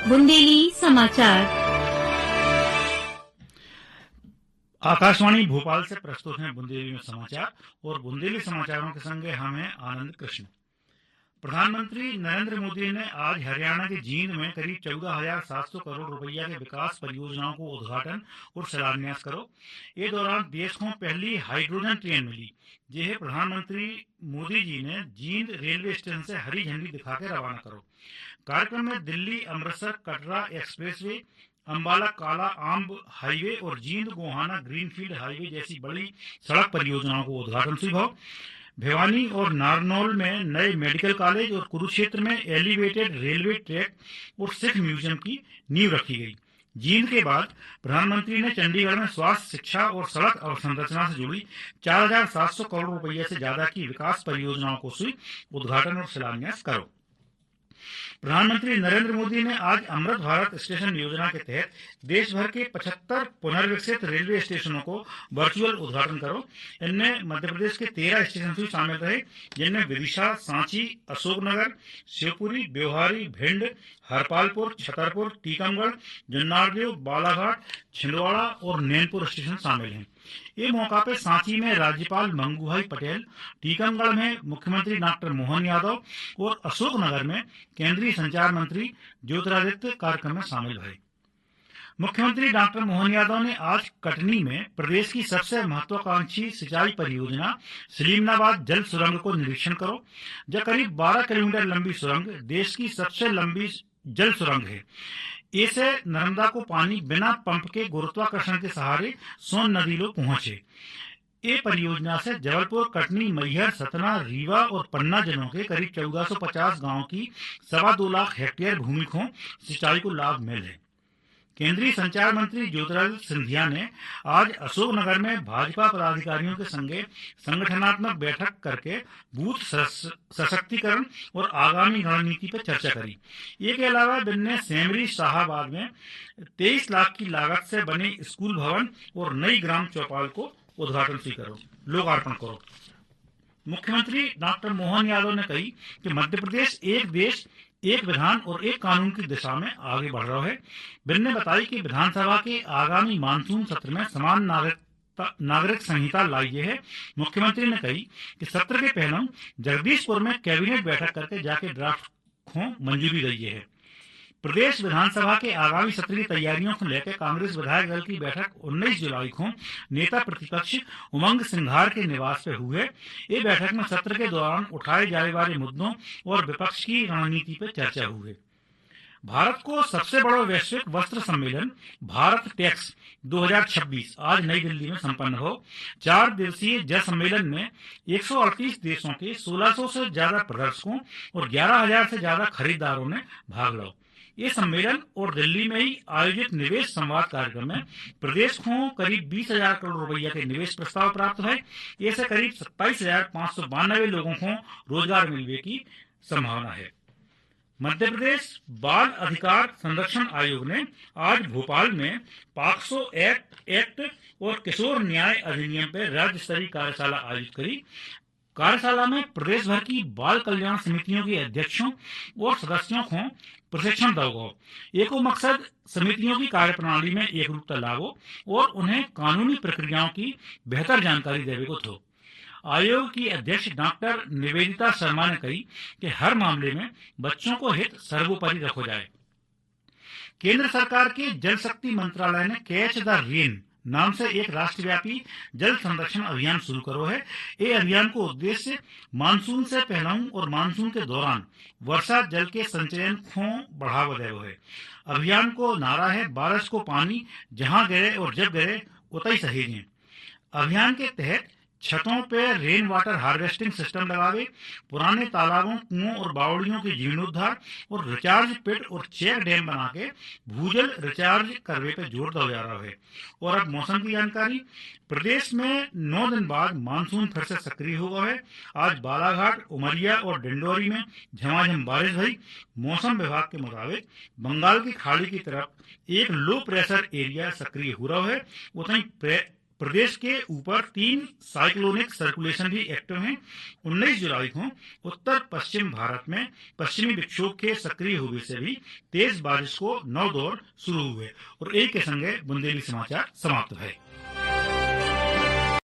बुंदेली समाचार। आकाशवाणी भोपाल से प्रस्तुत हैं बुंदेली में समाचार और बुंदेली समाचारों के संगे हम हैं आनंद कृष्ण। प्रधानमंत्री नरेंद्र मोदी ने आज हरियाणा के जींद में करीब 14,700 करोड़ रुपया के विकास परियोजनाओं को उद्घाटन और शिलान्यास करो। ये दौरान देश को पहली हाइड्रोजन ट्रेन मिली, जिसे प्रधानमंत्री मोदी जी ने जींद रेलवे स्टेशन से हरी झंडी दिखा के रवाना करो। कार्यक्रम में दिल्ली अमृतसर कटरा एक्सप्रेसवे, अंबाला काला आम्ब हाईवे और जींद गोहाना ग्रीनफील्ड हाईवे जैसी बड़ी सड़क परियोजनाओं को उद्घाटन हुआ। भिवानी और नारनौल में नए मेडिकल कॉलेज और कुरुक्षेत्र में एलिवेटेड रेलवे ट्रैक और सिख म्यूजियम की नींव रखी गई। जींद के बाद प्रधानमंत्री ने चंडीगढ़ में स्वास्थ्य, शिक्षा और सड़क अवसंरचना से जुड़ी 4,700 करोड़ रुपये से ज्यादा की विकास परियोजनाओं को उद्घाटन और शिलान्यास करो। प्रधानमंत्री नरेंद्र मोदी ने आज अमृत भारत स्टेशन योजना के तहत देश भर के 75 पुनर्विकसित रेलवे स्टेशनों को वर्चुअल उद्घाटन करो। इनमें मध्य प्रदेश के 13 स्टेशन भी शामिल रहे, जिनमें विदिशा, सांची, अशोकनगर, शिवपुरी, ब्योहारी, भिंड, हरपालपुर, छतरपुर, टीकमगढ़, जुन्नारदेव, बालाघाट, छिंदवाड़ा और नैनपुर स्टेशन शामिल हैं। ये मौका पर सांची में राज्यपाल मंगूभाई पटेल, टीकमगढ़ में मुख्यमंत्री डॉक्टर मोहन यादव और अशोकनगर में केंद्रीय संचार मंत्री ज्योतिरादित्य कार्यक्रम में शामिल हुए। मुख्यमंत्री डॉक्टर मोहन यादव ने आज कटनी में प्रदेश की सबसे महत्वाकांक्षी सिंचाई परियोजना सलीमनाबाद जल सुरंग को निरीक्षण करो। जो करीब 12 किलोमीटर लंबी सुरंग देश की सबसे लंबी जल सुरंग है। इससे नर्मदा को पानी बिना पंप के गुरुत्वाकर्षण के सहारे सोन नदी लो पहुंचे। ये परियोजना से जबलपुर, कटनी, मैहर, सतना, रीवा और पन्ना जिलों के करीब 1450 गांवों की 2.25 लाख हेक्टेयर भूमि को सिंचाई को लाभ मिले। केंद्रीय संचार मंत्री ज्योतिरादित्य सिंधिया ने आज अशोकनगर में भाजपा पदाधिकारियों के संगे संगठनात्मक बैठक करके बूथ सशक्तिकरण और आगामी रणनीति पर चर्चा करी। ये के अलावा बिन्ने सेमरी शाहाबाद में 23 लाख की लागत से बने स्कूल भवन और नई ग्राम चौपाल को उद्घाटन करो, लोकार्पण करो। मुख्यमंत्री डॉक्टर मोहन यादव ने कही कि मध्य प्रदेश एक देश, एक विधान और एक कानून की दिशा में आगे बढ़ रहा है। बिल ने बताई कि विधानसभा के आगामी मानसून सत्र में समान नागरिक संहिता लाई है। मुख्यमंत्री ने कही कि सत्र के पहले जगदीशपुर में कैबिनेट बैठक करके जाके ड्राफ्ट को मंजूरी दी है। प्रदेश विधानसभा के आगामी सत्र की तैयारियों को लेकर कांग्रेस विधायक दल की बैठक 19 जुलाई को नेता प्रतिपक्ष उमंग सिंघार के निवास पे हुई है। ये बैठक में सत्र के दौरान उठाए जाने वाले मुद्दों और विपक्ष की रणनीति पर चर्चा हुई। भारत को सबसे बड़ा वैश्विक वस्त्र सम्मेलन भारत टेक्स 2026 आज नई दिल्ली में संपन्न हो। 4 दिवसीय जल सम्मेलन में 138 देशों के 1600 से ज्यादा प्रदर्शकों और 11,000 से ज्यादा खरीदारों ने भाग लिया। ये सम्मेलन और दिल्ली में ही आयोजित निवेश संवाद कार्यक्रम में प्रदेश को करीब 20,000 करोड़ रुपया के निवेश प्रस्ताव प्राप्त है। इससे करीब 27,592 लोगों को रोजगार मिलने की संभावना है। मध्य प्रदेश बाल अधिकार संरक्षण आयोग ने आज भोपाल में पॉक्सो एक्ट और किशोर न्याय अधिनियम पर राज्य स्तरीय कार्यशाला आयोजित करी। कार्यशाला में प्रदेश भर की बाल कल्याण समितियों के अध्यक्षों और सदस्यों को प्रशिक्षण दिया। एको मकसद समितियों की कार्यप्रणाली में एकरूपता लाओ और उन्हें कानूनी प्रक्रियाओं की बेहतर जानकारी देने को थो। आयोग की अध्यक्ष डॉक्टर निवेदिता शर्मा ने कही कि हर मामले में बच्चों को हित सर्वोपरि रखो जाए। केंद्र सरकार के जल शक्ति मंत्रालय ने कैच द रेन नाम से एक राष्ट्रव्यापी जल संरक्षण अभियान शुरू करो है। ये अभियान को उद्देश्य मानसून से पहले और मानसून के दौरान वर्षा जल के संचयन को बढ़ावा देना है। अभियान को नारा है, बारिश को पानी जहां गिरे और जब गिरे उतई सहेजें। अभियान के तहत छतों पे रेन वाटर हार्वेस्टिंग सिस्टम लगावे, पुराने तालाबों, कुओं और बावड़ियों के जीर्णोद्धार और रिचार्ज पिट और चेक डैम बना के भूजल रिचार्ज करने पे जोर दिया जा रहा है। और अब मौसम की जानकारी। प्रदेश में 9 दिन बाद मानसून फिर से सक्रिय हुआ है। आज बालाघाट, उमरिया और डिंडोरी में झमाझम बारिश हुई। मौसम विभाग के मुताबिक बंगाल की खाड़ी की तरफ एक लो प्रेशर एरिया सक्रिय हो रहा है। उतनी प्रदेश के ऊपर 3 साइक्लोनिक सर्कुलेशन भी एक्टिव हैं। 19 जुलाई को उत्तर पश्चिम भारत में पश्चिमी विक्षोभ के सक्रिय होने से भी तेज बारिश को 9 दौर शुरू हुए और एक के संगे बुंदेली समाचार समाप्त है।